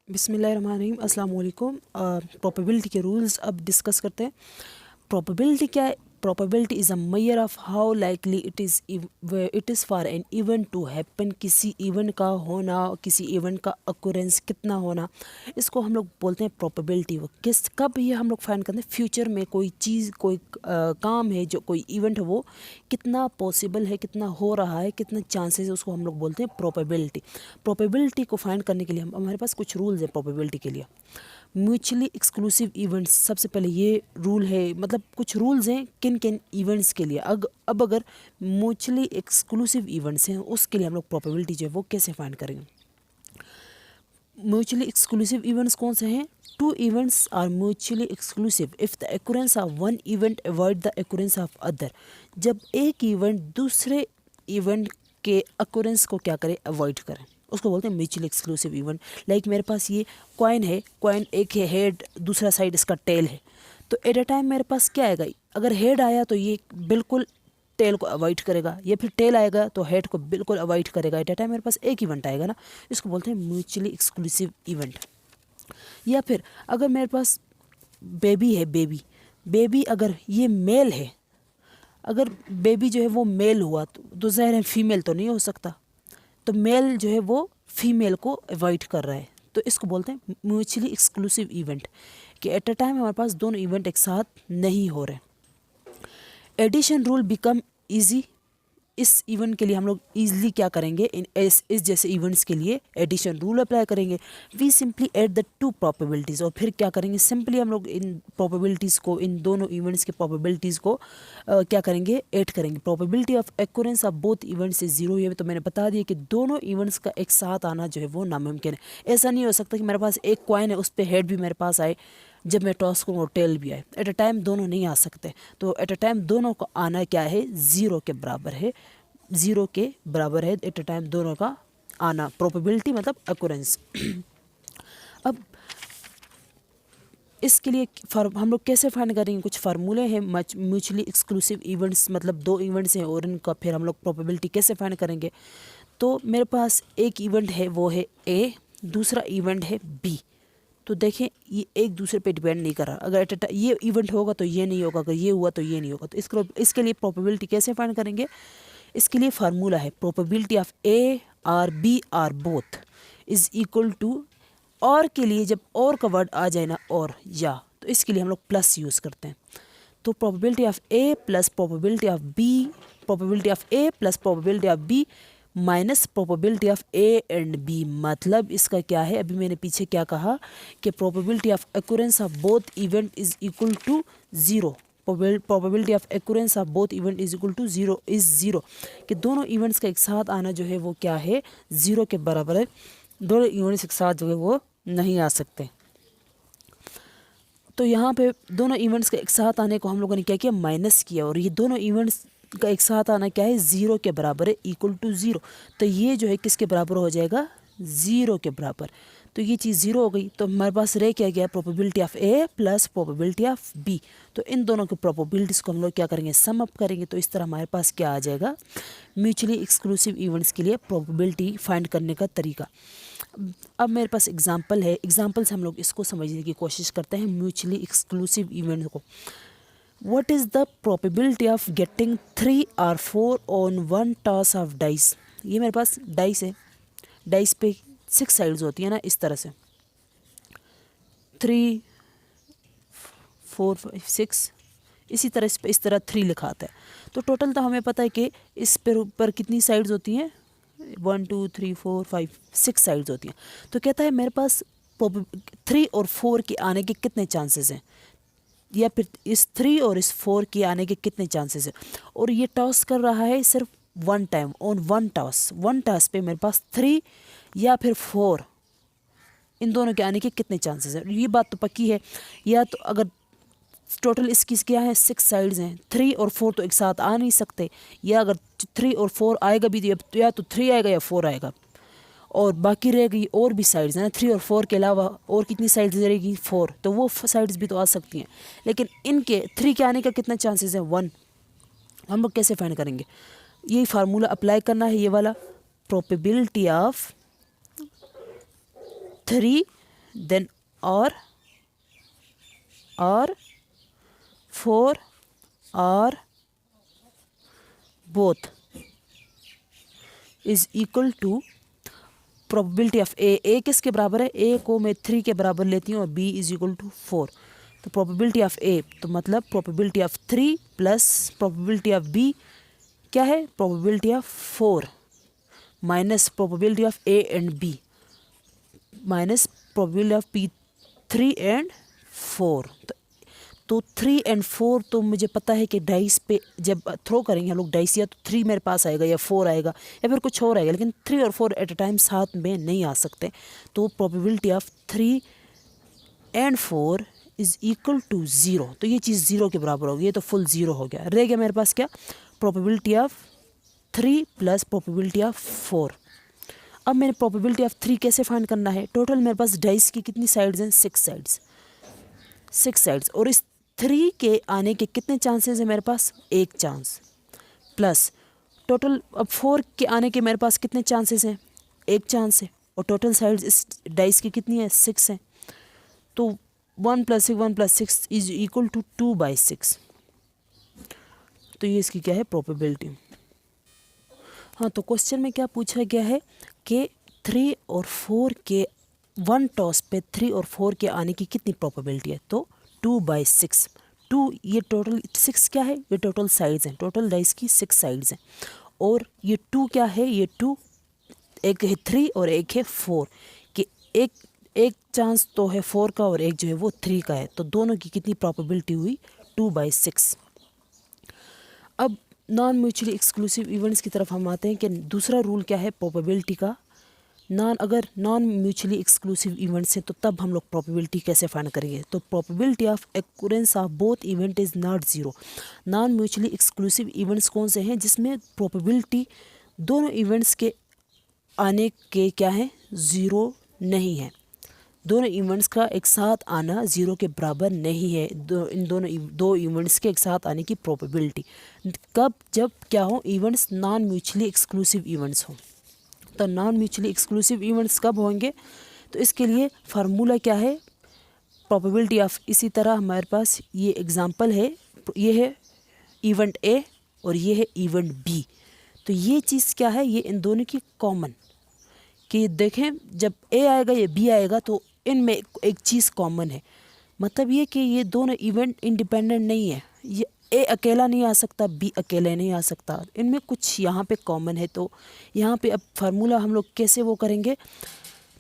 बिस्मिल्लाहिर्रहमानिर्रहीम अस्सलाम वालेकुम। प्रोबेबिलिटी के रूल्स अब डिस्कस करते हैं। प्रोबेबिलिटी क्या है? Probability is a measure of how likely it is for an event to happen. किसी इवेंट का होना, किसी इवेंट का अक्यूरेंस कितना होना, इसको हम लोग बोलते हैं प्रोबेबिलिटी। वो किस कब ये हम लोग फाइंड करते हैं? फ्यूचर में कोई चीज़, कोई काम है, जो कोई इवेंट है, वो कितना पॉसिबल है, कितना हो रहा है, कितने चांसेस है, उसको हम लोग बोलते हैं प्रोबेबिलिटी। प्रोबेबिलिटी को फाइंड करने के लिए हमारे पास कुछ रूल्स हैं प्रोबेबिलिटी के लिए। म्यूचुअली एक्सक्लूसिव इवेंट्स, सबसे पहले ये रूल है, मतलब कुछ रूल्स हैं किन किन इवेंट्स के लिए। अब अगर म्यूचुअली एक्सक्लूसिव इवेंट्स हैं, उसके लिए हम लोग प्रोबेबिलिटी जो है वो कैसे फाइंड करेंगे? म्यूचुअली एक्सक्लूसिव इवेंट्स कौन से हैं? Two events are mutually exclusive if the occurrence of one event avoid the occurrence of other. जब एक इवेंट दूसरे इवेंट के अक्यूरेंस को क्या करे? अवॉइड करें, उसको बोलते हैं म्यूचुअली एक्सक्लूसिव इवेंट। लाइक मेरे पास ये कॉइन है, कॉइन एक है हेड, दूसरा साइड इसका टेल है, तो एट अ टाइम मेरे पास क्या आएगा? अगर हेड आया तो ये बिल्कुल टेल को अवॉइड करेगा, या फिर टेल आएगा तो हेड को बिल्कुल अवॉइड करेगा। एट अ टाइम मेरे पास एक इवेंट आएगा ना, इसको बोलते हैं म्यूचुअली एक्सक्लूसिव इवेंट। या फिर अगर मेरे पास बेबी है, बेबी अगर ये मेल है, अगर बेबी जो है वो मेल हुआ तो ज़ाहिर है फीमेल तो नहीं हो सकता, तो मेल जो है वो फीमेल को अवॉइड कर रहा है, तो इसको बोलते हैं म्यूचुअली एक्सक्लूसिव इवेंट, कि एट अ टाइम हमारे पास दोनों इवेंट एक साथ नहीं हो रहे। Addition rule become easy. इस इवेंट के लिए हम लोग ईजिली क्या करेंगे? इस जैसे इवेंट्स के लिए एडिशन रूल अप्लाई करेंगे। We simply add the two probabilities, और फिर क्या करेंगे? सिंपली हम लोग इन प्रोबेबिलिटीज़ को, इन दोनों इवेंट्स के प्रोबेबिलिटीज़ को क्या करेंगे? ऐड करेंगे। Probability of occurrence of both events is zero. ये तो मैंने बता दिया कि दोनों इवेंट्स का एक साथ आना जो है वो नामुमकिन है। ऐसा नहीं हो सकता कि मेरे पास एक कॉइन है, उस पर हेड भी मेरे पास आए, जब मैं टॉस करूँ और टेल भी आए। एट अ टाइम दोनों नहीं आ सकते, तो एट अ टाइम दोनों का आना क्या है? ज़ीरो के बराबर है। ज़ीरो के बराबर है एट अ टाइम दोनों का आना। प्रोबेबिलिटी मतलब अक्यूरेंस। अब इसके लिए हम लोग कैसे फाइंड करेंगे? कुछ फार्मूले हैं म्यूचुअली एक्सक्लूसिव इवेंट्स, मतलब दो इवेंट्स हैं और इनका फिर हम लोग प्रोबेबिलिटी कैसे फाइंड करेंगे? तो मेरे पास एक इवेंट है, वो है ए, दूसरा इवेंट है बी। तो देखें, ये एक दूसरे पे डिपेंड नहीं कर रहा। अगर ये इवेंट होगा तो ये नहीं होगा, अगर ये हुआ तो ये नहीं होगा। तो इसके लिए प्रोबेबिलिटी कैसे फाइंड करेंगे? इसके लिए फार्मूला है, probability of A or B or both is equal to, और के लिए जब और का वर्ड आ जाए ना, और या, तो इसके लिए हम लोग प्लस यूज़ करते हैं। तो probability of A plus probability of B, probability of A plus probability of B minus probability of A and B. मतलब इसका क्या है? अभी मैंने पीछे क्या कहा कि probability of occurrence of both event is equal to zero. Probability of occurrence of both event is equal to zero is zero, कि दोनों इवेंट्स का एक साथ आना जो है वो क्या है? ज़ीरो के बराबर है। दोनों इवेंट्स एक साथ जो है वो नहीं आ सकते। तो यहाँ पे दोनों इवेंट्स के एक साथ आने को हम लोगों ने क्या किया? माइनस किया, और ये दोनों इवेंट्स का एक साथ आना क्या है? ज़ीरो के बराबर है, इक्वल टू ज़ीरो। तो ये जो है किसके बराबर हो जाएगा? ज़ीरो के बराबर। तो ये चीज़ ज़ीरो हो गई, तो हमारे पास रह क्या गया? Probability of A plus probability of B. तो इन दोनों की प्रोबेबिलिटीज़ को हम लोग क्या करेंगे? सम अप करेंगे। तो इस तरह हमारे पास क्या आ जाएगा? म्यूचुअली एक्सक्लूसिव इवेंट्स के लिए प्रोबेबिलिटी फाइंड करने का तरीका। अब मेरे पास एग्जांपल है, एग्जांपल से हम लोग इसको समझने की कोशिश करते हैं म्यूचुअली एक्सक्लूसिव इवेंट को। What is the probability of getting 3 और 4 on one toss of dice? ये मेरे पास डाइस है, डाइस पे 6 साइड्स होती है ना, इस तरह से 3 4 5 6, इसी तरह इस तरह 3 लिखा आता है। तो टोटल तो हमें पता है कि इस पर ऊपर कितनी साइड्स होती हैं? 1 2 3 4 5 6 साइड्स होती हैं। तो कहता है मेरे पास 3 और 4 के आने के कितने चांसेस हैं, या फिर इस 3 और इस 4 के आने के कितने चांसेस हैं। और ये टॉस कर रहा है सिर्फ one time, on one toss पे मेरे पास 3 या फिर 4, इन दोनों के आने के कितने चांसेस हैं। ये बात तो पक्की है। या तो अगर टोटल इसकी क्या है? 6 साइड्स हैं, 3 और 4 तो एक साथ आ नहीं सकते, या अगर 3 और 4 आएगा भी तो या तो 3 आएगा या 4 आएगा, और बाकी रह गई और भी साइड्स हैं ना, 3 और 4 के अलावा और कितनी साइड्स रहेगी? 4, तो वो साइड्स भी तो आ सकती हैं। लेकिन इनके 3 के आने का कितना चांसेस है? 1। हम लोग कैसे फाइंड करेंगे? यही फार्मूला अप्लाई करना है, ये वाला, प्रोबेबिलिटी ऑफ 3 देन और 4 और both is equal to probability of A किसके बराबर है, ए को मैं 3 के बराबर लेती हूँ और बी इज इक्वल टू 4। तो प्रोबेबिलिटी ऑफ ए तो मतलब probability of 3 plus probability of B क्या है, probability of 4 minus probability of A and B minus probability of P 3 and 4। तो 3 एंड 4 तो मुझे पता है कि डाइस पे जब थ्रो करेंगे हम लोग डाइस, या तो 3 मेरे पास आएगा या 4 आएगा या फिर कुछ और आएगा, लेकिन 3 और 4 एट अ टाइम साथ में नहीं आ सकते। तो probability of 3 and 4 is equal to 0। तो ये चीज़ 0 के बराबर होगी, ये तो फुल 0 हो गया। रह गया मेरे पास क्या, probability of 3 plus probability of 4। अब मैंने प्रोबेबिलिटी ऑफ 3 कैसे फाइंड करना है, टोटल मेरे पास डाइस की कितनी साइड्स हैं, 6 साइड्स, और इस 3 के आने के कितने चांसेस हैं मेरे पास, 1 चांस, प्लस टोटल अब 4 के आने के मेरे पास कितने चांसेस हैं, 1 चांस है, और टोटल साइड्स इस डाइस की कितनी है, 6 हैं। तो 1 + 6 इज इक्वल टू 2/6। तो ये इसकी क्या है, प्रोबेबिलिटी। हाँ, तो क्वेश्चन में क्या पूछा गया है कि 3 और 4 के 1 टॉस पे 3 और 4 के आने की कितनी प्रोबेबिलिटी है, तो 2/6। 2 ये टोटल 6 क्या है, ये टोटल साइड्स हैं, टोटल डाइस की 6 साइड्स हैं, और ये 2 क्या है, ये 2 एक है 3 और एक है 4 कि एक चांस तो है 4 का और एक जो है वो 3 का है। तो दोनों की कितनी प्रोबेबिलिटी हुई, 2/6। अब नॉन म्यूचुअली एक्सक्लूसिव इवेंट्स की तरफ हम आते हैं कि दूसरा रूल क्या है प्रोबेबिलिटी का। अगर नॉन म्यूचुअली एक्सक्लूसिव इवेंट्स हैं तो तब हम लोग प्रोबेबिलिटी कैसे फाइंड करेंगे, तो probability of occurrence of both event is not 0। Non mutually exclusive events कौन से हैं जिसमें प्रोबेबिलिटी दोनों इवेंट्स के आने के क्या है, 0 नहीं है। दोनों इवेंट्स का एक साथ आना 0 के बराबर नहीं है। इन दोनों दो इवेंट्स के एक साथ आने की प्रोबेबिलिटी कब, जब क्या हो, events non mutually exclusive events हो। तो नॉन म्यूचुअली एक्सक्लूसिव इवेंट्स कब होंगे, तो इसके लिए फार्मूला क्या है, प्रोबेबिलिटी ऑफ, इसी तरह हमारे पास ये एग्जांपल है, ये है इवेंट ए और ये है इवेंट बी। तो ये चीज़ क्या है, ये इन दोनों की कॉमन, कि देखें जब ए आएगा या बी आएगा तो इनमें एक चीज़ कॉमन है, मतलब ये कि ये दोनों इवेंट इंडिपेंडेंट नहीं है, ये ए अकेला नहीं आ सकता, बी अकेले नहीं आ सकता, इनमें कुछ यहाँ पे कॉमन है। तो यहाँ पे अब फार्मूला हम लोग कैसे वो करेंगे,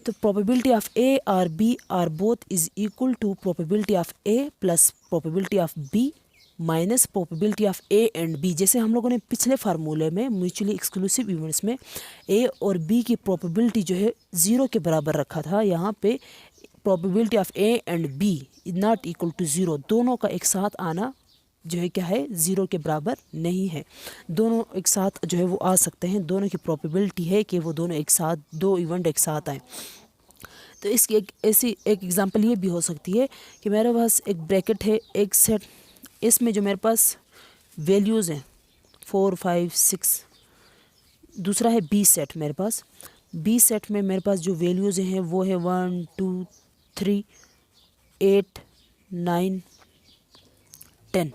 तो प्रोबेबिलिटी ऑफ ए और B or both is equal to probability of A plus probability of B minus probability of A and B. जैसे हम लोगों ने पिछले फार्मूले में म्यूचुअली एक्सक्लूसिव इवेंट्स में ए और बी की प्रोबेबिलिटी जो है 0 के बराबर रखा था, यहाँ पे probability of A and B is not equal to 0। दोनों का एक साथ आना जो है क्या है, 0 के बराबर नहीं है। दोनों एक साथ जो है वो आ सकते हैं, दोनों की प्रोबेबिलिटी है कि वो दोनों एक साथ, दो इवेंट एक साथ आए। तो इसकी एक ऐसी एक एग्जांपल ये भी हो सकती है कि मेरे पास एक ब्रैकेट है, एक सेट, इसमें जो मेरे पास वैल्यूज़ हैं 4, 5, 6, दूसरा है बी सेट, मेरे पास बी सेट में मेरे पास जो वैल्यूज़ हैं वो है 1, 2, 3, 8, 9, 10।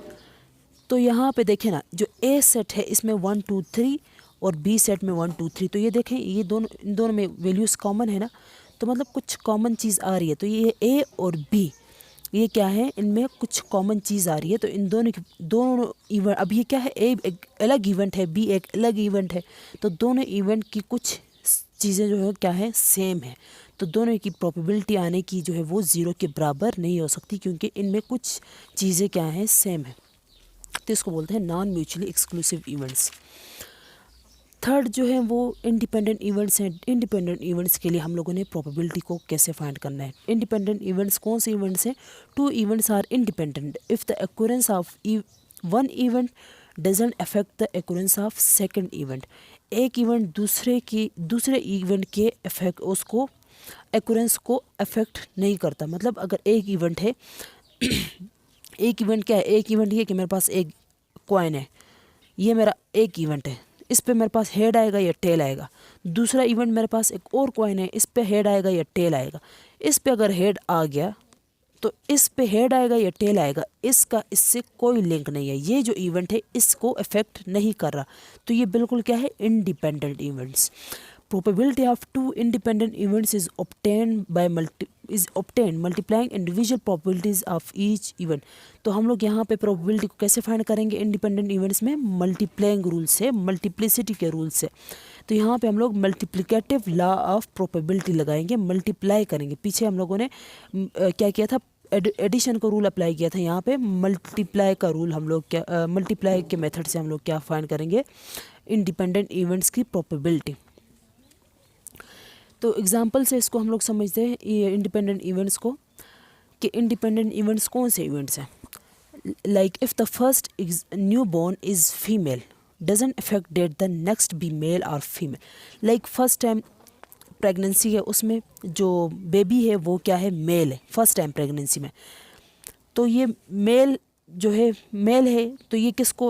तो यहाँ पे देखें ना, जो ए सेट है इसमें 1, 2, 3 और बी सेट में 1, 2, 3, तो ये देखें ये दोनों, इन दोनों में वैल्यूज़ कॉमन है ना, तो मतलब कुछ कॉमन चीज़ आ रही है। तो ये ए और बी ये क्या है, इनमें कुछ कॉमन चीज़ आ रही है। तो इन दोनों इवेंट, अब ये क्या है, ए एक अलग इवेंट है, बी एक अलग इवेंट है, तो दोनों इवेंट की कुछ चीज़ें जो है क्या है, सेम है। तो दोनों की प्रोबेबिलिटी आने की जो है वो 0 के बराबर नहीं हो सकती, क्योंकि इनमें कुछ चीज़ें क्या हैं, सेम है। तो इसको बोलते हैं non mutually exclusive events. Third जो है वो इंडिपेंडेंट इवेंट्स हैं। इंडिपेंडेंट इवेंट्स के लिए हम लोगों ने प्रोबेबिलिटी को कैसे फाइंड करना है। इंडिपेंडेंट इवेंट्स कौन से इवेंट्स हैं, 2 events are independent if the occurrence of one event doesn't affect the occurrence of second event. एक इवेंट दूसरे इवेंट के अफेक्ट, उसको एक्यूरेंस को अफेक्ट नहीं करता। मतलब अगर एक इवेंट है एक इवेंट क्या है, एक इवेंट ये कि मेरे पास एक कॉइन है, ये मेरा एक इवेंट है, इस पे मेरे पास हेड आएगा या टेल आएगा। दूसरा इवेंट मेरे पास एक और कॉइन है, इस पे हेड आएगा या टेल आएगा। इस पे अगर हेड आ गया तो इस पे हेड आएगा या टेल आएगा, इसका इससे कोई लिंक नहीं है। ये जो इवेंट है इसको अफेक्ट नहीं कर रहा, तो ये बिल्कुल क्या है, independent events. Probability of two independent events is obtained multiplying individual probabilities of each event। तो हम लोग यहाँ पे probability को कैसे फाइंड करेंगे इंडिपेंडेंट इवेंट्स में, मल्टीप्लाइंग रूल से, मल्टीप्लिसिटी के रूल से। तो यहाँ पे हम लोग मल्टीप्लिकेटिव लॉ ऑफ प्रोबेबिलिटी लगाएंगे, मल्टीप्लाई करेंगे। पीछे हम लोगों ने क्या किया था, एडिशन का रूल अप्लाई किया था, यहाँ पे मल्टीप्लाई का रूल हम लोग क्या मल्टीप्लाई के मेथड से हम लोग क्या फाइंड करेंगे, इंडिपेंडेंट इवेंट्स की प्रोबेबिलिटी। तो एग्जांपल से इसको हम लोग समझते हैं ये इंडिपेंडेंट इवेंट्स को, कि इंडिपेंडेंट इवेंट्स कौन से इवेंट्स हैं। Like if the first newborn is female doesn't affect that the next be male और female. Like first time pregnancy है, उसमें जो बेबी है वो क्या है, मेल है फर्स्ट टाइम प्रेगनेंसी में। तो ये मेल जो है मेल है, तो ये किसको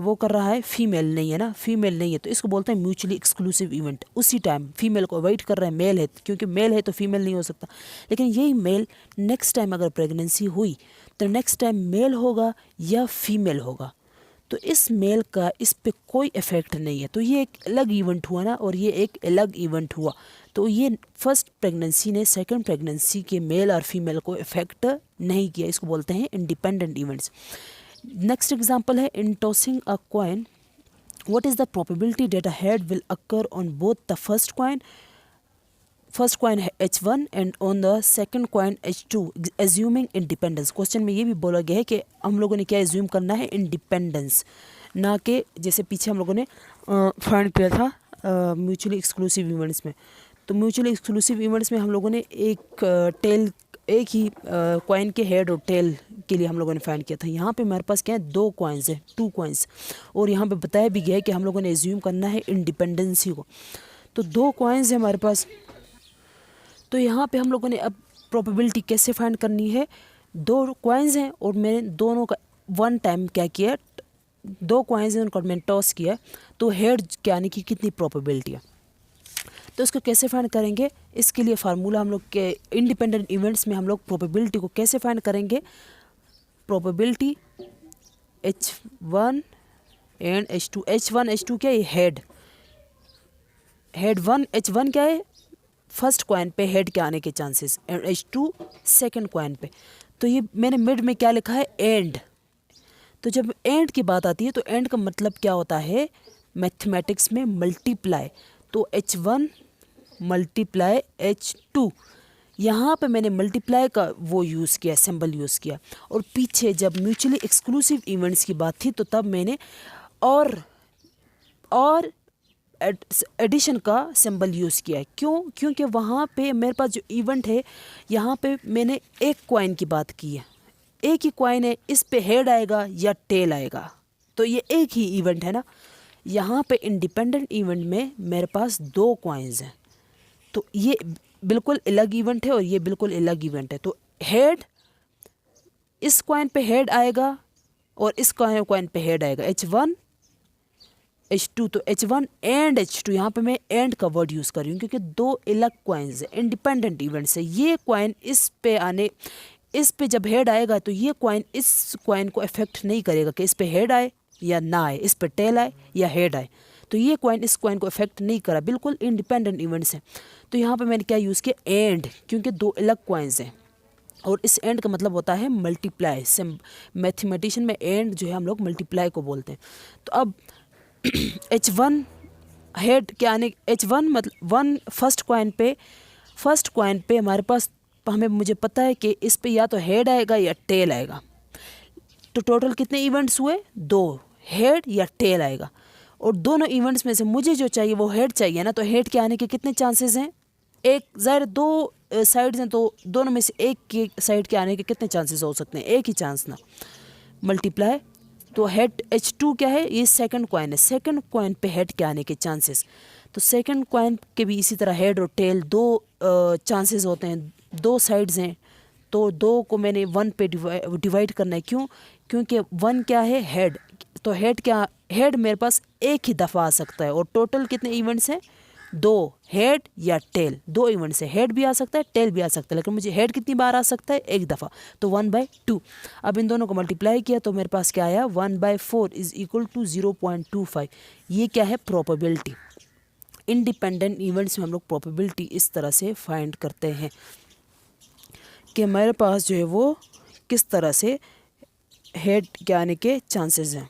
वो कर रहा है, फीमेल नहीं है ना, फीमेल नहीं है, तो इसको बोलते हैं म्यूचुअली एक्सक्लूसिव इवेंट। उसी टाइम फीमेल को अवॉइड कर रहा है, मेल है, क्योंकि मेल है तो फीमेल नहीं हो सकता। लेकिन यही मेल नेक्स्ट टाइम अगर प्रेगनेंसी हुई तो नेक्स्ट टाइम मेल होगा या फीमेल होगा, तो इस मेल का इस पे कोई इफेक्ट नहीं है। तो ये एक अलग इवेंट हुआ ना, और ये एक अलग इवेंट हुआ। तो ये फर्स्ट प्रेगनेंसी ने सेकंड प्रेगनेंसी के मेल और फीमेल को इफेक्ट नहीं किया, इसको बोलते हैं इंडिपेंडेंट इवेंट्स। नेक्स्ट एग्जांपल है in tossing a coin what is the probability that a head will occur on both the first coin H1 and on the second coin H2 assuming independence. Question में ये भी बोला गया है कि हम लोगों ने क्या एज्यूम करना है, इंडिपेंडेंस, ना कि जैसे पीछे हम लोगों ने फाइंड किया था म्यूचुअली एक्सक्लूसिव इवेंट्स में। तो म्यूचुअली एक्सक्लूसिव इवेंट्स में हम लोगों ने एक ही कॉइन के हेड और टेल के लिए हम लोगों ने फाइंड किया था। यहाँ पे हमारे पास क्या है, 2 कॉइन्स है, 2 कॉइन्स, और यहाँ पे बताया भी गया है कि हम लोगों ने एज्यूम करना है इंडिपेंडेंसी को। तो 2 कॉइन्स है हमारे पास। तो यहाँ पे हम लोगों ने अब प्रोबेबिलिटी कैसे फाइंड करनी है, 2 कॉइन्स हैं और मैंने दोनों का वन टाइम क्या किया, 2 कॉइन्स हैं उनको मैंने टॉस किया, तो हेड के आने की कितनी प्रोबेबिलिटी है। तो इसको कैसे फाइंड करेंगे, इसके लिए फार्मूला हम लोग के इंडिपेंडेंट इवेंट्स में हम लोग प्रोबेबिलिटी को कैसे फाइंड करेंगे, probability H1 and H2। H1 H2 क्या है, हेड 1 H1 क्या है, फर्स्ट कॉइन पे हेड के आने के chances, and H2 second coin पे। तो ये मैंने मिड में क्या लिखा है, एंड। तो जब एंड की बात आती है तो एंड का मतलब क्या होता है, मैथमेटिक्स में मल्टीप्लाई। तो H1 मल्टीप्लाई H2, यहाँ पे मैंने मल्टीप्लाई का वो यूज़ किया, सिंबल यूज़ किया। और पीछे जब म्यूचुअली एक्सक्लूसिव इवेंट्स की बात थी तो तब मैंने और एडिशन का सिंबल यूज़ किया है। क्यों, क्योंकि वहाँ पे मेरे पास जो इवेंट है, यहाँ पे मैंने एक कॉइन की बात की है, एक ही कॉइन है, इस पे हेड आएगा या टेल आएगा, तो ये एक ही इवेंट है ना। यहाँ पे इंडिपेंडेंट इवेंट में मेरे पास 2 कॉइन्स हैं, तो ये बिल्कुल अलग इवेंट है और ये बिल्कुल अलग इवेंट है। तो हेड, इस कॉइन पे हेड आएगा और इस कॉइन पे हेड आएगा, H1 H2। तो H1 एंड H2, यहाँ पे मैं एंड का वर्ड यूज़ कर रही हूँ क्योंकि 2 अलग कॉइन्स है, इंडिपेंडेंट इवेंट्स है। ये कॉइन इस पे जब हेड आएगा तो ये कॉइन इस कॉइन को अफेक्ट नहीं करेगा कि इस पे हेड आए या ना आए, इस पे टेल आए या हेड आए। तो ये कॉइन इस कॉइन को अफेक्ट नहीं करा, बिल्कुल इंडिपेंडेंट इवेंट्स हैं। तो यहाँ पे मैंने क्या यूज़ किया, एंड, क्योंकि 2 अलग कॉइन्स हैं और इस एंड का मतलब होता है मल्टीप्लाई। मैथमेटिशियन में एंड जो है हम लोग मल्टीप्लाई को बोलते हैं। तो अब H1 हेड क्या आने, H1 मतलब 1 फर्स्ट कॉइन पे हमारे पास मुझे पता है कि इस पे या तो हेड आएगा या टेल आएगा। तो टोटल कितने इवेंट्स हुए, 2, हेड या टेल आएगा। और दोनों इवेंट्स में से मुझे जो चाहिए वो हेड चाहिए ना, तो हेड के आने के कितने चांसेस हैं, एक, ज़ाहिर 2 साइड्स हैं तो दोनों में से एक के साइड के आने के कितने चांसेस हो सकते हैं, एक ही चांस ना, मल्टीप्लाई। तो हेड H2 क्या है, ये सेकंड कॉइन है, सेकंड कॉइन पे हेड के आने के चांसेस। तो सेकंड कॉइन के भी इसी तरह हेड और टेल 2 चांसेस होते हैं, 2 साइड्स हैं। तो 2 को मैंने 1 पे डिवाइड करना है, क्यों, क्योंकि 1 क्या है, हेड। तो हेड मेरे पास एक ही दफ़ा आ सकता है। और टोटल कितने इवेंट्स हैं, दो हेड या टेल, दो इवेंट से हेड भी आ सकता है टेल भी आ सकता है, लेकिन मुझे हेड कितनी बार आ सकता है, एक दफ़ा, तो 1/2। अब इन दोनों को मल्टीप्लाई किया तो मेरे पास क्या आया, 1/4 इज इक्वल टू 0.25। ये क्या है, प्रोबेबिलिटी। इंडिपेंडेंट इवेंट्स में हम लोग प्रोबेबिलिटी इस तरह से फाइंड करते हैं कि मेरे पास जो है वो किस तरह से हेड के आने के चांसेस हैं।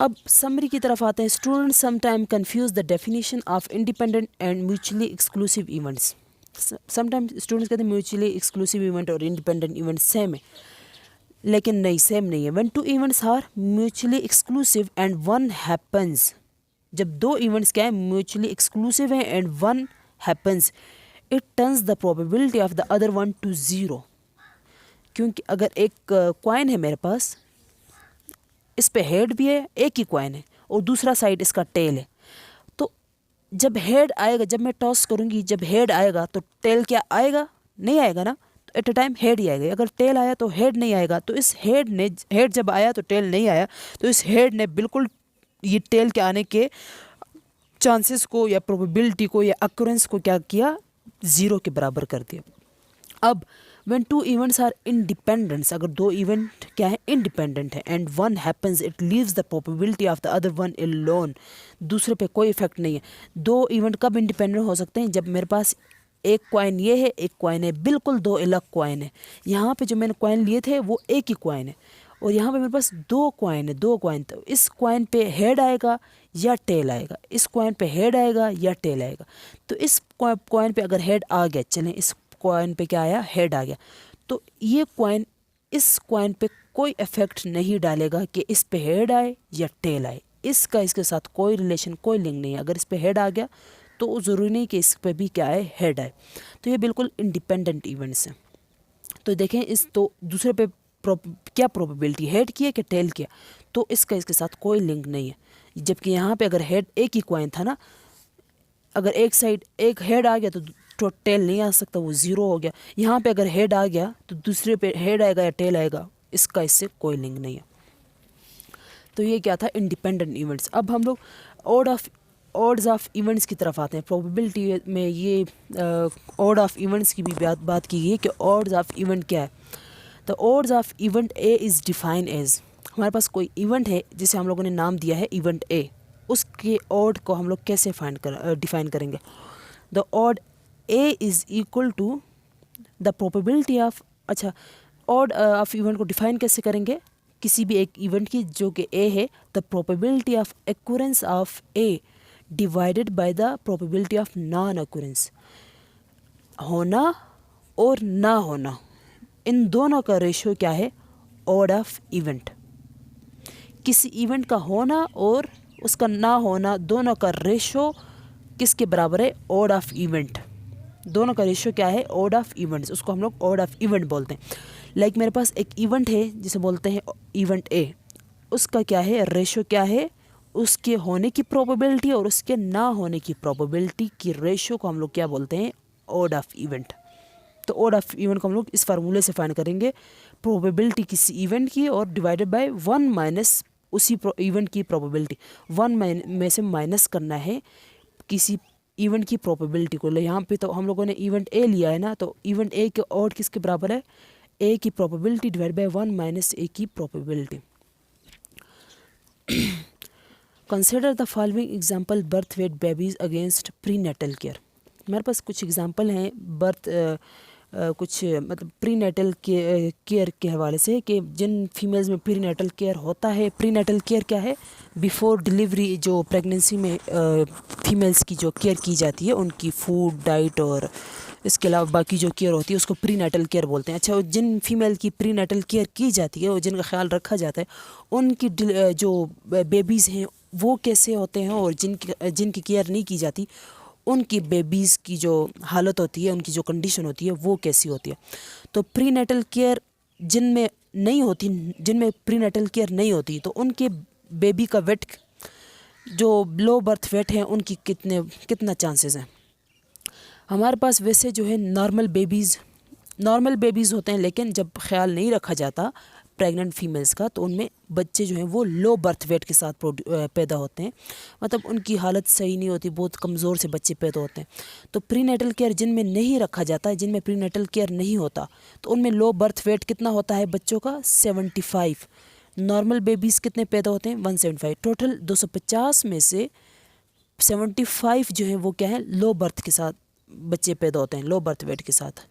अब समरी की तरफ आते हैं। Students sometime confuse the definition of independent and mutually exclusive events. Sometime students कहते हैं म्यूचुअली एक्सक्लूसिव इवेंट और इंडिपेंडेंट इवेंट सेम है, लेकिन नहीं, सेम नहीं है। When two events are mutually exclusive and one happens, जब दो इवेंट्स क्या है, म्यूचुअली एक्सक्लूसिव है and one happens, it turns the probability of the other one to zero. क्योंकि अगर एक कॉइन है मेरे पास, इस पे हेड भी है, एक ही कॉइन है, और दूसरा साइड इसका टेल है, तो जब हेड आएगा, जब मैं टॉस करूंगी, जब हेड आएगा तो टेल क्या आएगा, नहीं आएगा ना, तो एट अ टाइम हेड ही आएगा। अगर टेल आया तो हेड नहीं आएगा, तो इस हेड जब आया तो टेल नहीं आया, तो इस हेड ने बिल्कुल ये टेल के आने के चांसेस को या प्रोबेबिलिटी को या अक्यूरेंस को क्या किया, ज़ीरो के बराबर कर दिया। अब when two events are independent, अगर दो इवेंट क्या है, इंडिपेंडेंट है, and one happens, it leaves the probability of the other one alone, दूसरे पे कोई इफेक्ट नहीं है। दो इवेंट कब इंडिपेंडेंट हो सकते हैं, जब मेरे पास एक कॉइन ये है, एक कॉइन है, बिल्कुल दो अलग कॉइन है। यहाँ पे जो मैंने कॉइन लिए थे वो एक ही कॉइन है, और यहाँ पे मेरे पास दो कॉइन है, दो कॉइन। तो इस कॉइन पे हेड आएगा या टेल आएगा, इस कॉइन पे हेड आएगा या टेल आएगा। तो इस कॉइन पे अगर हेड आ गया, चलें इस कॉइन पे क्या आया, हेड आ गया, तो ये कॉइन इस कॉइन पे कोई इफेक्ट नहीं डालेगा कि इस पे हेड आए या टेल आए। इसका इसके साथ कोई रिलेशन, कोई लिंक नहीं है। अगर इस पे हेड आ गया तो ज़रूरी नहीं कि इस पे भी क्या आए, हेड आए। तो ये बिल्कुल इंडिपेंडेंट इवेंट्स हैं। तो देखें इस तो दूसरे पे क्या प्रोबेबिलिटी, हेड किया कि टेल किया, तो इसका इसके साथ कोई लिंक नहीं है। जबकि यहाँ पे अगर हेड, एक ही कॉइन था ना, अगर एक साइड एक हेड आ गया तो टेल नहीं आ सकता, वो ज़ीरो हो गया। यहाँ पे अगर हेड आ गया तो दूसरे पे हेड आएगा या टेल आएगा, इसका इससे कोई लिंक नहीं है। तो ये क्या था, इंडिपेंडेंट इवेंट्स। अब हम लोग ऑड्स ऑफ इवेंट्स की तरफ आते हैं। प्रोबेबिलिटी में ये ऑड ऑफ इवेंट्स की भी बात की गई है कि ऑड्स ऑफ इवेंट क्या है। तो odds of event A is define as, हमारे पास कोई इवेंट है जिसे हम लोगों ने नाम दिया है इवेंट ए, उसके ऑड को हम लोग कैसे डिफाइन करेंगे। The odd A is equal to the probability of, अच्छा ऑड ऑफ इवेंट को डिफाइन कैसे करेंगे, किसी भी एक इवेंट की जो कि ए है, the probability of occurrence of A divided by the probability of non occurrence. होना और ना होना, इन दोनों का रेशो क्या है, ऑड ऑफ इवेंट। किसी इवेंट का होना और उसका ना होना, दोनों का रेशो किसके बराबर है, ऑड ऑफ इवेंट। दोनों का रेशो क्या है, ऑड ऑफ इवेंट्स, उसको हम लोग ऑड ऑफ इवेंट बोलते हैं। लाइक मेरे पास एक इवेंट है जिसे बोलते हैं इवेंट ए, उसका क्या है, रेशो क्या है, उसके होने की प्रोबेबिलिटी और उसके ना होने की प्रोबेबिलिटी की रेशो को हम लोग क्या बोलते हैं, ऑड ऑफ इवेंट। तो ऑड ऑफ इवेंट को हम लोग इस फार्मूले से फाइंड करेंगे, प्रोबेबिलिटी किसी इवेंट की और डिवाइडेड बाय 1 माइनस उसी इवेंट की प्रोबेबिलिटी। 1 में से माइनस करना है किसी इवेंट की प्रोबेबिलिटी को। यहाँ पे तो हम लोगों ने इवेंट ए लिया है ना, तो इवेंट ए के ऑड किसके बराबर है, ए की probability divide by 1 minus A की probability. Consider the following example birth weight babies against prenatal care. मेरे पास कुछ एग्जाम्पल हैं बर्थ कुछ मतलब प्री नेटल केयर के हवाले से, कि जिन फीमेल्स में प्री नेटल केयर होता है। प्री नेटल केयर क्या है, बिफोर डिलीवरी जो प्रेगनेंसी में फीमेल्स की जो केयर की जाती है, उनकी फूड डाइट और इसके अलावा बाकी जो केयर होती है उसको प्री नेटल केयर बोलते हैं। अच्छा, जिन फीमेल की प्री नेटल केयर की जाती है और जिनका ख्याल रखा जाता है, उनकी जो बेबीज़ हैं वो कैसे होते हैं, और जिनकी केयर नहीं की जाती उनकी बेबीज़ की जो हालत होती है, उनकी जो कंडीशन होती है वो कैसी होती है। तो प्री नेटल केयर जिनमें नहीं होती, जिनमें प्री नेटल केयर नहीं होती, तो उनके बेबी का वेट, जो लो बर्थ वेट है, उनकी कितना चांसेस हैं। हमारे पास वैसे जो है नॉर्मल बेबीज़ होते हैं, लेकिन जब ख्याल नहीं रखा जाता प्रेग्नेंट फीमेल्स का, तो उनमें बच्चे जो हैं वो लो बर्थ वेट के साथ पैदा होते हैं, मतलब उनकी हालत सही नहीं होती, बहुत कमज़ोर से बच्चे पैदा होते हैं। तो प्रीनेटल केयर जिनमें नहीं रखा जाता है, जिनमें प्रीनेटल केयर नहीं होता, तो उनमें लो बर्थ वेट कितना होता है बच्चों का 75। नॉर्मल बेबीज़ कितने पैदा होते हैं 175। टोटल 250 में से 75 जो है वो क्या है लो बर्थ के साथ बच्चे पैदा होते हैं, लो बर्थ वेट के साथ,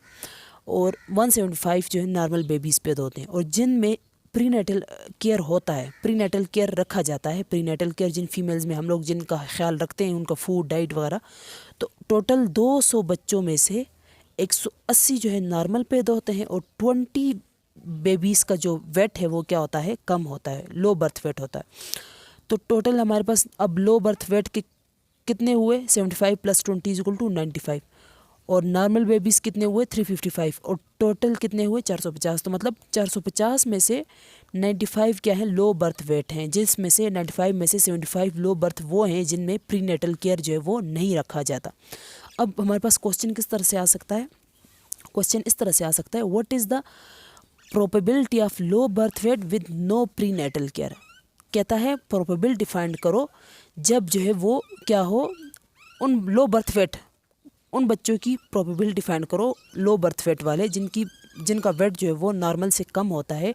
और 175 जो है नॉर्मल बेबीज़ पैदा होते हैं। और जिनमें प्रीनेटल केयर होता है, प्रीनेटल केयर रखा जाता है, प्रीनेटल केयर जिन फीमेल्स में हम लोग जिनका ख्याल रखते हैं, उनका फूड डाइट वगैरह, तो टोटल 200 बच्चों में से 180 जो है नॉर्मल पैदा होते हैं, और 20 बेबीज़ का जो वेट है वो क्या होता है कम होता है, लो बर्थ वेट होता है। तो टोटल हमारे पास अब लो बर्थ वेट के कितने हुए 75 + 20 = 95, और नॉर्मल बेबीज़ कितने हुए 355, और टोटल कितने हुए 450। तो मतलब 450 में से 95 क्या है लो बर्थ वेट हैं, जिसमें से 95 में से 75 लो बर्थ वो हैं जिनमें प्रीनेटल केयर जो है वो नहीं रखा जाता। अब हमारे पास क्वेश्चन किस तरह से आ सकता है, क्वेश्चन इस तरह से आ सकता है, what is the probability of low birth weight with no prenatal care. कहता है प्रोबेबिलिटी फाइंड करो जब जो है वो क्या हो, उन लो बर्थ वेट उन बच्चों की प्रोबेबिलिटी फाइंड करो, लो बर्थ वेट वाले जिनका वेट जो है वो नॉर्मल से कम होता है,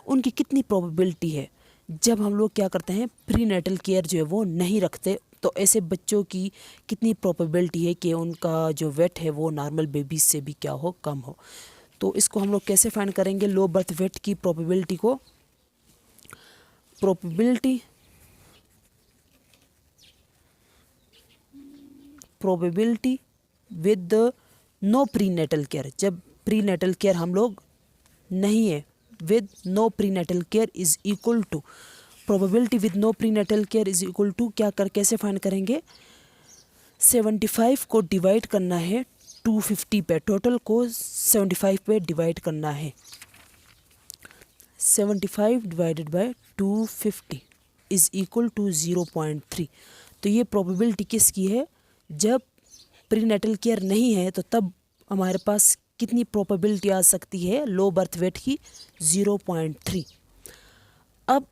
उनकी कितनी प्रोबेबिलिटी है जब हम लोग क्या करते हैं प्रीनेटल केयर जो है वो नहीं रखते। तो ऐसे बच्चों की कितनी प्रोबेबिलिटी है कि उनका जो वेट है वो नॉर्मल बेबीज से भी क्या हो कम हो। तो इसको हम लोग कैसे फाइंड करेंगे लो बर्थ वेट की प्रोबेबिलिटी को, probability with no prenatal care, जब प्रीनेटल केयर हम लोग नहीं है, with no prenatal care is equal to, probability with no prenatal care is equal to क्या कर कैसे फाइंड करेंगे, 75 को डिवाइड करना है 250 पे, टोटल को 75 पे डिवाइड करना है, 75 divided by 250 is equal to 0.3। तो ये प्रोबेबिलिटी किसकी है, जब प्रीनेटल केयर नहीं है तो तब हमारे पास कितनी प्रोबेबिलिटी आ सकती है लो बर्थ वेट की 0.3। अब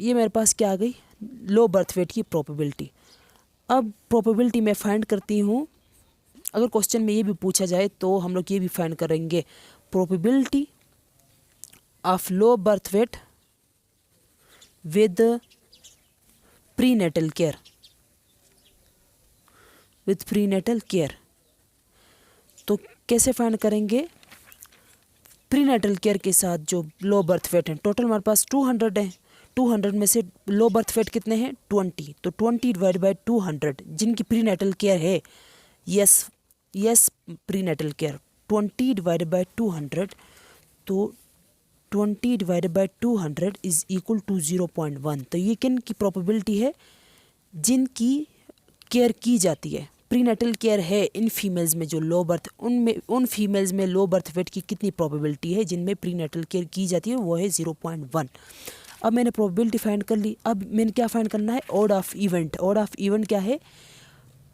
ये मेरे पास क्या आ गई लो बर्थ वेट की प्रोबेबिलिटी। अब प्रोबेबिलिटी मैं फाइंड करती हूँ, अगर क्वेश्चन में ये भी पूछा जाए तो हम लोग ये भी फाइंड करेंगे probability of low birth weight with prenatal care, with prenatal care. तो कैसे फाइंड करेंगे, प्रीनेटल केयर के साथ जो लो बर्थ वेट है, टोटल हमारे पास 200 है, 200 में से लो बर्थ वेट कितने हैं 20, तो 20 डिवाइड बाय 200 जिनकी प्रीनेटल केयर है, yes prenatal care 20 divide by 200, तो 20 divide by 200 is equal to 0.1। तो ये किन की प्रोबेबिलिटी है, जिनकी केयर की जाती है, प्रीनेटल केयर है इन फीमेल्स में जो लो बर्थ, उन फीमेल्स में लो बर्थ वेट की कितनी प्रोबेबिलिटी है जिनमें प्रीनेटल केयर की जाती है, वो है 0.1। अब मैंने प्रोबेबिलिटी फाइंड कर ली, अब मैंने क्या फाइंड करना है odd of event. Odd of event क्या है,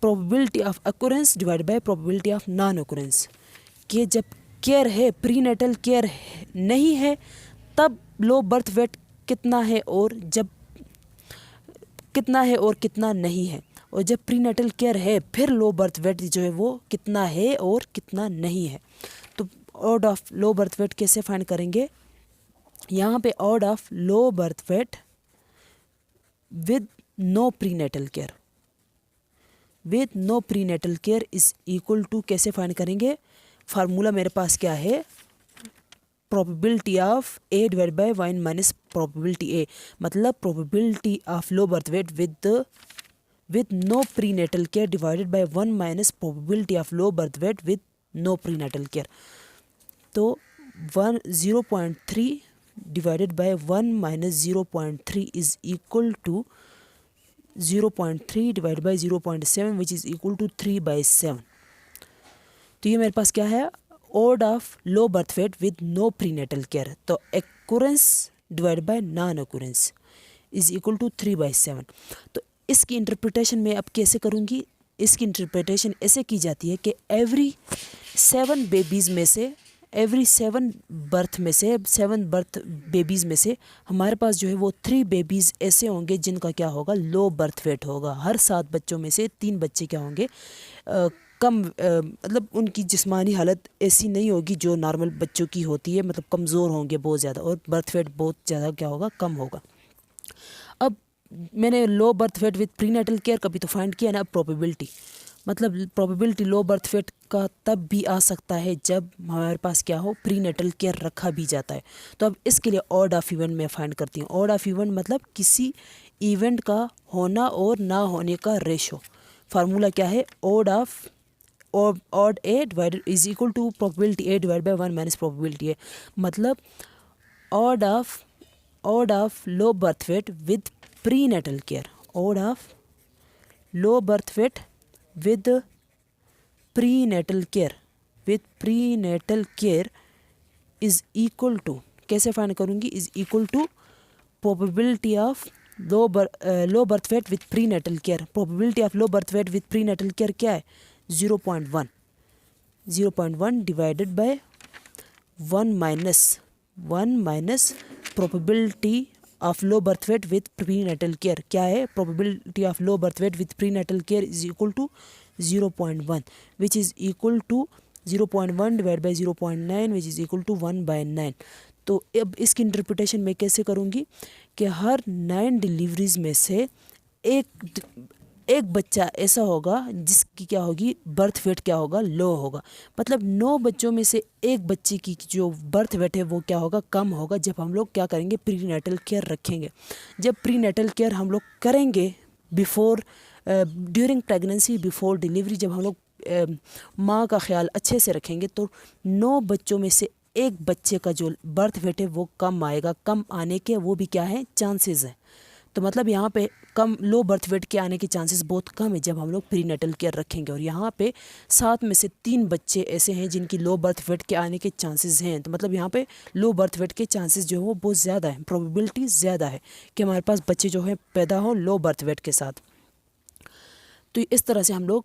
probability of occurrence divide by probability of non occurrence, कि जब केयर है प्रीनेटल केयर नहीं है तब लो बर्थ वेट कितना है और जब कितना है और कितना नहीं है, और जब प्रीनेटल केयर है फिर लो बर्थ वेट जो है वो कितना है और कितना नहीं है। तो odd of low birth weight कैसे फाइंड करेंगे, यहाँ पे odd of low birth weight with no prenatal care, with no prenatal care is equal to कैसे फाइंड करेंगे, फार्मूला मेरे पास क्या है, probability of A divide by 1 minus probability A, मतलब probability of low birth weight with no prenatal care divided by 1 minus probability of low birth weight with no prenatal care। तो 0.3 divided by 1 minus 0.3 is equal to 0.3 divided by 0.7 which is equal to 3/7। तो ये मेरे पास क्या है odd of low birth weight with no prenatal care, तो occurrence divide by non occurrence is equal to 3/7। तो इसकी इंटरप्रिटेशन मैं अब कैसे करूँगी, इसकी इंटरप्रिटेशन ऐसे की जाती है कि एवरी 7 बेबीज़ में से एवरी 7 बर्थ बेबीज़ में से हमारे पास जो है वो 3 बेबीज़ ऐसे होंगे जिनका क्या होगा, लो बर्थ वेट होगा। हर 7 बच्चों में से 3 बच्चे क्या होंगे, कम मतलब उनकी जिस्मानी हालत ऐसी नहीं होगी जो नॉर्मल बच्चों की होती है, मतलब कमज़ोर होंगे बहुत ज़्यादा, और बर्थ वेट बहुत ज़्यादा क्या होगा, कम होगा। अब मैंने लो birth weight with prenatal care कभी तो फाइंड किया ना। अब प्रोबेबिलिटी, मतलब प्रोबेबिलिटी लो बर्थ वेट का तब भी आ सकता है जब हमारे पास क्या हो, प्रीनेटल केयर रखा भी जाता है। तो अब इसके लिए ऑड ऑफ इवेंट मैं फाइंड करती हूँ। ऑड ऑफ इवेंट मतलब किसी इवेंट का होना और ना होने का रेशो। फार्मूला क्या है, odd A divided is equal to probability A divide by 1 minus probability A. मतलब odd of low birth weight with prenatal care, odd of low birth weight with prenatal care is equal to, कैसे find करूँगी, is equal to probability of low birth weight with prenatal care. Probability of low birth weight with prenatal care क्या है, 0.1 divided by 1 minus probability of low birth weight with prenatal care क्या है, probability of low birth weight with prenatal care is equal to 0.1 which is equal to 0.1 divide by 0.9 which is equal to 1/9। तो अब इसकी interpretation मैं कैसे करूँगी कि हर 9 deliveries में से एक बच्चा ऐसा होगा जिसकी क्या होगी, बर्थ वेट क्या होगा, लो होगा। मतलब 9 बच्चों में से एक बच्चे की जो बर्थ वेट है वो क्या होगा, कम होगा, जब हम लोग क्या करेंगे, प्रीनेटल केयर रखेंगे। जब प्रीनेटल केयर हम लोग करेंगे before during pregnancy, before delivery, जब हम लोग माँ का ख्याल अच्छे से रखेंगे तो 9 बच्चों में से एक बच्चे का जो बर्थ वेट है वो कम आएगा। कम आने के वो भी क्या है, चांसेस है। तो मतलब यहाँ पे कम लो बर्थ वेट के आने के चांसेस बहुत कम है जब हम लोग प्रीनेटल केयर रखेंगे। और यहाँ पे 7 में से 3 बच्चे ऐसे हैं जिनकी लो बर्थ वेट के आने के चांसेस हैं। तो मतलब यहाँ पे लो बर्थ वेट के चांसेस जो है वो बहुत ज़्यादा है, प्रोबेबिलिटी ज़्यादा है कि हमारे पास बच्चे जो है पैदा हो लो बर्थ वेट के साथ। तो इस तरह से हम लोग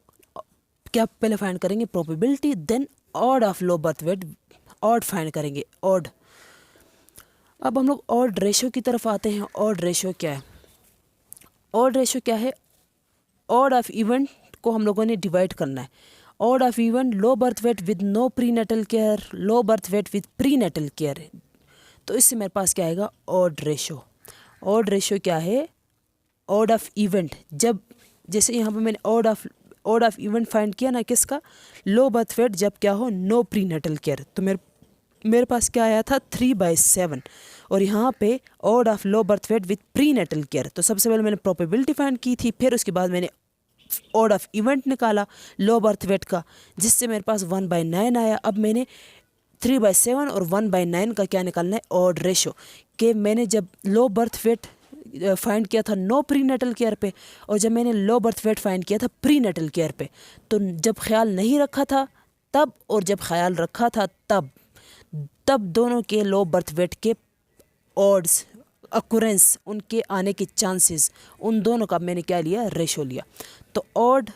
क्या पहले फाइंड करेंगे, probability, then odd of low birth weight, odd find करेंगे, ऑड। अब हम लोग ऑड रेशो की तरफ आते हैं। ऑड रेशो क्या है, ऑड रेशो क्या है, ऑड ऑफ इवेंट को हम लोगों ने डिवाइड करना है। Odd of event, low birth weight with no prenatal care, low birth weight with prenatal care. तो इससे मेरे पास क्या आएगा, ऑड रेशो। ऑड रेशो क्या है, ऑड ऑफ इवेंट, जब जैसे यहाँ पे मैंने ऑड ऑफ इवेंट फाइंड किया ना, किसका, लो बर्थ वेट जब क्या हो, नो प्रीनेटल केयर। तो मेरे पास क्या आया था, 3/7। और यहाँ पे odd of low birth weight with prenatal care. तो सबसे पहले मैंने प्रोबेबिलिटी फाइंड की थी, फिर उसके बाद मैंने ऑड ऑफ इवेंट निकाला लो बर्थ वेट का, जिससे मेरे पास 1/9 आया। अब मैंने 3/7 और 1/9 का क्या निकालना है, ऑड रेशो, कि मैंने जब लो बर्थ वेट फाइंड किया था नो प्रीनेटल केयर पे, और जब मैंने लो बर्थ वेट फाइंड किया था प्रीनेटल केयर पे, तो जब ख्याल नहीं रखा था तब और जब ख्याल रखा था तब दोनों के लो बर्थ वेट के ऑड्स, अकुरेंस, उनके आने के चांसेस, उन दोनों का मैंने क्या लिया, रेशो लिया। तो odd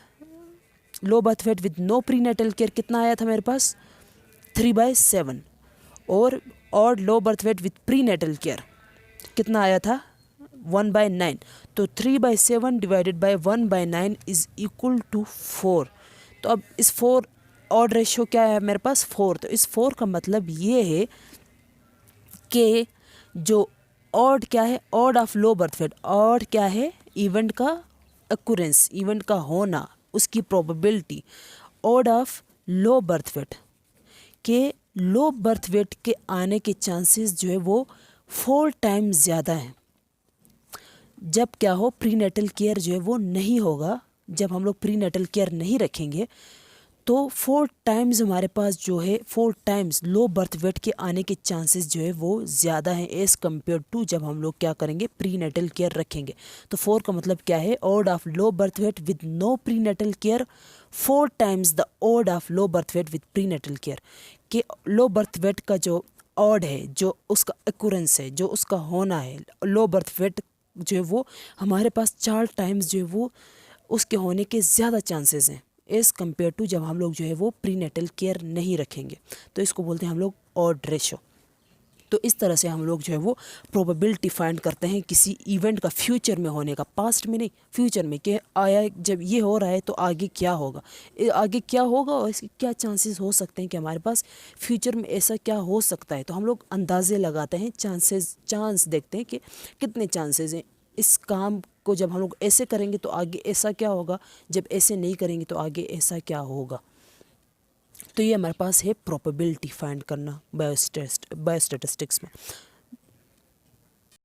low birth weight with no prenatal care कितना आया था मेरे पास, 3/7। और odd low birth weight with prenatal care कितना आया था, 1/9। तो 3/7 divided by 1/9 is equal to 4। तो अब इस 4 ऑड रेशो क्या है मेरे पास, 4। तो इस 4 का मतलब ये है कि जो ऑड क्या है, odd of low birth weight, odd क्या है, इवेंट का अक्यूरेंस, इवेंट का होना, उसकी probability. Odd of low birth wait के लो बर्थ वेट के आने के चांसेस जो है वो 4 टाइम्स ज़्यादा हैं जब क्या हो, प्रीनेटल केयर जो है वो नहीं होगा। जब हम लोग प्रीनेटल केयर नहीं रखेंगे तो 4 टाइम्स हमारे पास जो है, 4 टाइम्स लो बर्थ वेट के आने के चांसेस जो है वो ज़्यादा हैं एज़ कम्पेयर टू जब हम लोग क्या करेंगे, प्रीनेटल केयर रखेंगे। तो 4 का मतलब क्या है, odd of low birth weight with no prenatal care 4 times the odd of low birth weight with prenatal care. कि लो बर्थ वेट का जो ऑड है, जो उसका एक्यूरेंस है, जो उसका होना है, लो बर्थ वेट जो है वो हमारे पास 4 टाइम्स जो है वो उसके होने के ज़्यादा चांसेस हैं एज़ कम्पेयर टू जब हम लोग जो है वो प्रीनेटल केयर नहीं रखेंगे, तो इसको बोलते हैं हम लोग ऑड रेशो। तो इस तरह से हम लोग जो है वो प्रोबेबिलिटी फाइंड करते हैं किसी इवेंट का फ्यूचर में होने का, पास्ट में नहीं फ्यूचर में, कि आया जब ये हो रहा है तो आगे क्या होगा, आगे क्या होगा और इसके क्या चांसेस हो सकते हैं कि हमारे पास फ्यूचर में ऐसा क्या हो सकता है। तो हम लोग अंदाजे लगाते हैं, चांस देखते हैं कि कितने चांसेस हैं इस काम को, जब हम लोग ऐसे करेंगे तो आगे ऐसा क्या होगा, जब ऐसे नहीं करेंगे तो आगे ऐसा क्या होगा। तो ये हमारे पास है प्रोबेबिलिटी फाइंड करना बायोस्टैटिस्टिक्स में।